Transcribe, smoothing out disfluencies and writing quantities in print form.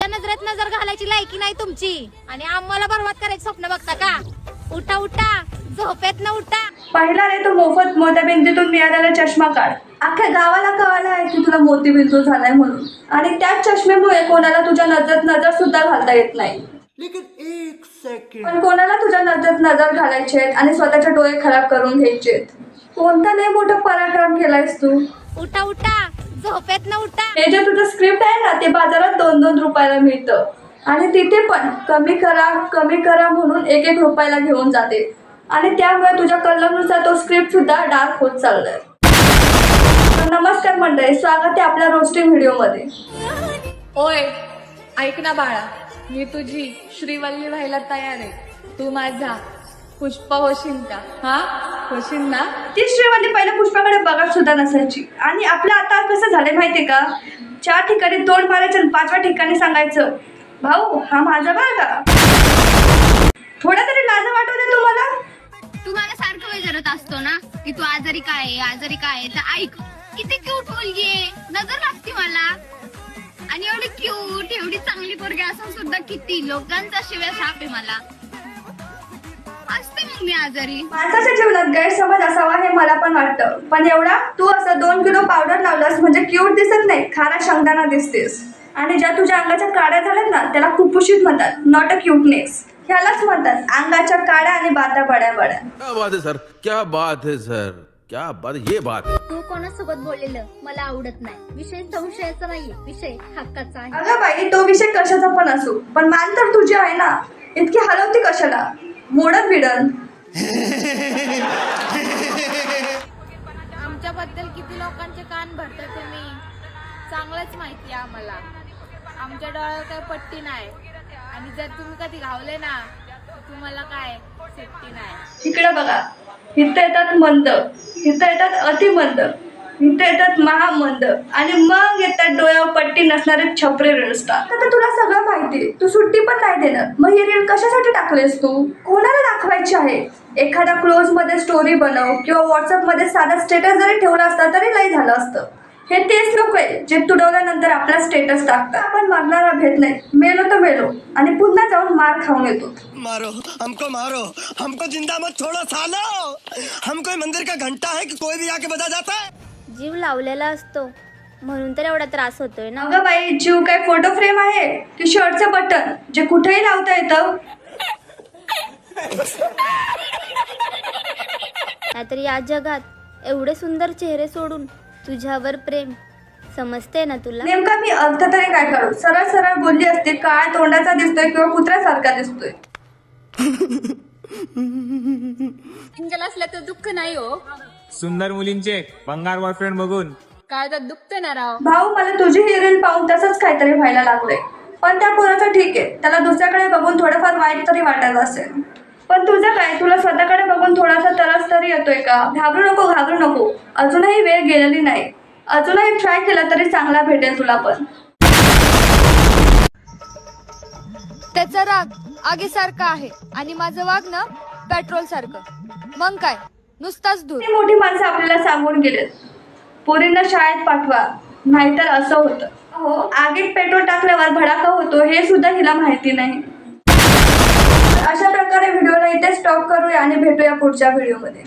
आमच्या नजरेत नजर घालायची लायकी नाही तुमची आणि आम्हाला बरबाद करायचं स्वप्न बघता का? उठा उठा, झोपेत न उठा. पहिला रे तो मोफत मोत्याबिंदूतून मिळालेला चष्मा काढ. अख्ख्या गावाला कळलं आहे की तुला मोतीबिंदू झालाय म्हणून, आणि त्याच चष्म्यामुळे कोणाला तुझ्या नजरेत नजर सुद्धा घालता येत नाही. पण कोणाला तुझ्या नजरेत नजर घालायचे आणि स्वतःचे डोळे खराब करून घ्यायचे. कोणता लय मोठा पराक्रम केलायस तू. उठा उठा, झोपेत न उठा. हे जे तुझं स्क्रिप्ट आहे ना, ते बाजारात 2-2 रुपयाला मिळतं आणि तिथे पण कमी करा म्हणून 1-1 रुपयाला घेऊन जाते. आणि त्यामुळे तुझ्या कलरनुसार तो स्क्रिप्ट सुद्धा डार्क होत चाललाय. नमस्कार मंडळी, स्वागत आहे आपल्या रोस्टिंग व्हिडिओमध्ये. ओय ऐक ना बाळा, मी तुझी श्रीवल्ली व्हायला तयार आहे. तू माझा पुष्प होशील का? हा होशील ना? ती श्रीवल्ली पहिल्या पुष्पाकडे बघत सुद्धा नसायची. आणि आपलं आता कसं झालंय माहितीये का, 4 ठिकाणी तोंड मारायचं आणि 5व्या ठिकाणी सांगायचं भाऊ हा माझा बाळगा. थोडा तरी लाज वाटू दे तुम्हाला. तू मला सारखं विचारत असतो ना की तू आजारी काय तर ऐक, किती क्यूट मुलगी आहे, नजर लागते मला. आणि एवढी क्यूट, एवढी चांगली पोरगी असून सुद्धा किती लोकांचा शिव्या साप आहे मला. असते मग मी आजारी. माणसाच्या जीवनात गैरसमज असावा हे मला पण वाटतं, पण एवढा तू असं 2 किलो पावडर लावलास म्हणजे क्यूट दिसत नाही, खारा शेंगदाणा दिसतेस. आणि ज्या तुझ्या अंगाच्या काड्या झाल्यात ना, त्याला कुपोषित म्हणतात, नॉट अ क्यूटनेस. ह्यालाच म्हणतात अंगाच्या काड्या आणि बाता बड्या. क्या बात है सर, क्या बात है सर, क्या बात, ये बात. तू कोणासोबत बोललेलं मला आवडत नाही. विषय संशयाचा नाहीये, विषय हक्काचा आहे. अगं बाई, तो विषय कशाचा पण असो, पण मान तर तुझी आहे ना, इतकी हलवती कशाला, मोडत बिडन. आमच्याबद्दल किती लोकांचे कान भरता तुम्ही, चांगलंच माहिती आहे आम्हाला. आमच्या डोळ्यावर काही पट्टी नाही, आणि जर तुम्ही कधी घावले ना तुम्हाला काय सेफ्टी नाही. इकडे बघा, इथं येतात मंद, इथं येतात अतिमंद, इथं येतात महामंद, आणि मग येतात डोळ्यावर पट्टी नसणारे छपरे रील्सस्टार. आता तुला सगळं माहिती, तू सुट्टी पण नाही देणार, मग ही रील कशासाठी टाकलेस तू? कोणाला दाखवायची आहे? एखादा क्लोज मध्ये स्टोरी बनव किंवा व्हॉट्सअप मध्ये साधा स्टेटस जरी ठेवला असता तरी लई झालं असतं. हे तेच लोक आहे जे तुडवल्यानंतर आपला स्टेटस टाकतात. आपण मरणारा भेट नाही, मेलो तर मेलो, आणि पुन्हा जाऊन मार खाऊन येतो. मारो हमको जिंदा मत छोड़ो सालो. हम कोई मंदिर का घंटा है कि कोई भी आके बजा जाता है. जीव लावलेला असतो म्हणून तर एवढा त्रास होतोय ना. अगं बाई, जीव काय फोटो फ्रेम आहे की शर्टचं बटन जे कुठेही लावता येतं? नाहीतर या जगात एवढे सुंदर चेहरे सोडून तुझ्यावर प्रेम, समजते ना तुला? नेमका मी अर्थ तरी काय करू? सरळ बोलली असते, काळ्या तोंडाचा दिसतोय किंवा कुत्र्यासारखा दिसतोय. सिंगल असल्याचं दुःख नाही हो. सुंदर मुलींचे भंगार बॉयफ्रेंड बघून काय तर दुखते ना राव. भाऊ, मला तुझी ही रील पाहून तसंच काहीतरी व्हायला लागलंय. पण त्या पोराचं ठीक आहे, त्याला दुसऱ्याकडे बघून थोडंफार वाईट तरी वाटत असेल. पण तुझं काय, तुला स्वतःकडे बघून थोडासा तरस तरी येतोय का? घाबरू नको, अजूनही वेळ गेलेली नाही. अजूनही ट्राय केला तरी चांगला भेटेल तुला. पण त्याचा राग आगीसारखा आहे आणि माझं वागणं पेट्रोल सारखं. मग काय, नुसताच धूर. मोठी माणसं आपल्याला सांगून गेलेत, पोरींना शाळेत पाठवा, नाहीतर असं होतं. हो, आगीत पेट्रोल टाकल्यावर भडाका होतो हे सुद्धा हिला माहिती नाही. अशा प्रकारे व्हिडिओला इथे स्टॉप करूया आणि भेटूया पुढच्या व्हिडिओमध्ये.